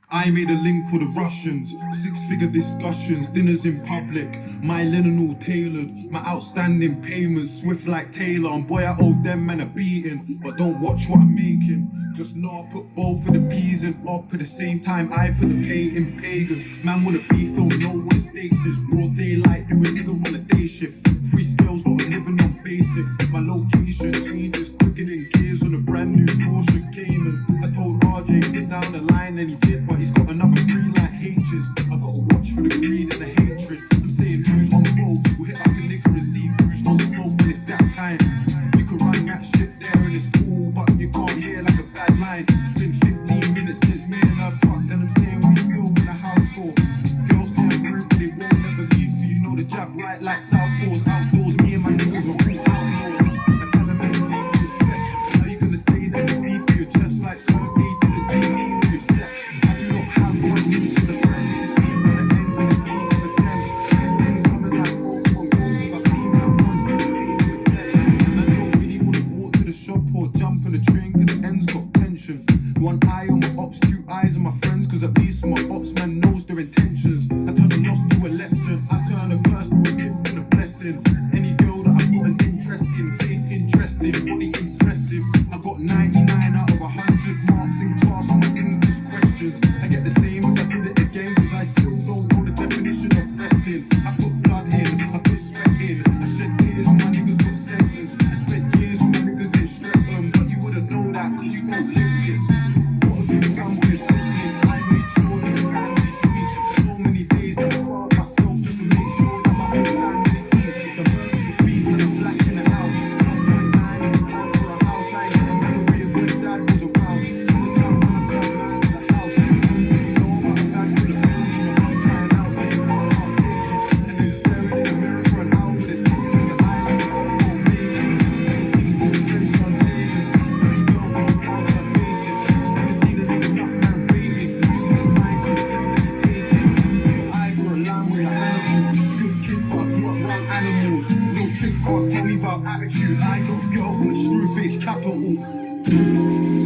I made a link with the Russians, six-figure discussions, dinners in public, my linen all tailored, my outstanding payments swift like Taylor. And boy, I owe them man a beating, but don't watch what I'm making. Just know I put both of the P's in up at the same time. I put the pay in pagan. Man wanna beef, don't know what the stakes is. Broad daylight, do a nigga on a day shift. Free skills, but I'm living on basic. My location changes quicker than gears on a brand new Porsche Cayman. I told RJ get down the line and he did, but he's got another free like H's. I gotta watch for the greed and the hatred. I'm saying who's on boats, we'll hit up the nigga and see who's on smoke when it's that time. You can run that shit there and it's cool, but you can't hear like a bad line. It's been 15 minutes since me and her fucked, and I'm saying we still in the house for. Girls say I'm rude, but they won't never leave, cause you know the jab right like Southpaws. Outdoors, me and my niggas are all outlaws. I tell them I speak with respect. How you gonna say that you beef for your chest like Sergey did a G with your set? I do not have one because a friend is beef on the ends and the beat is a them. These things coming like rope on goals. I seen that once, never seen it again. And I don't really wanna walk to the shop or jump on the train cause the ends got tension. One eye on my ops, two eyes on my friends, cause at least my ops man knows their intentions. I turn a loss to a lesson, I turn a curse to a gift and a blessing. Any girl that I've got an interest in, face interesting, body impressive. I got 99 out of 100 marks in class on my English questions. I get the same if I did it again, cause I still don't know the definition of resting. I put blood in, I put sweat in, I shed tears when my niggas got sentenced. I spent years with my niggas in Streatham, but you wouldn't know that cause you don't live this. What have you done with your siblings? I made sure that the family sweet. So many days that I starved myself just to make sure that my whole family eats. The burgers are beast and I'm black in the house. 1.9 in the pound for a house. I ain't got a memory of when dad was around. Still a child when I turned man in the house. I don't really know about a bag full of bills. And my mum crying out saying son I can't take it. And then staring in the mirror for an hour with a tick in the eye like I gotta go make it. Never seen all the friends turn blazing. Very girl but I'm down turn basic. Never seen a nigga enough man raving. Losing his mind to the food that he's taking. I for a lamb with a handle. Good kid but I grew up around animals. No trick can't tell me about attitude. I got a girl from the screw face capital.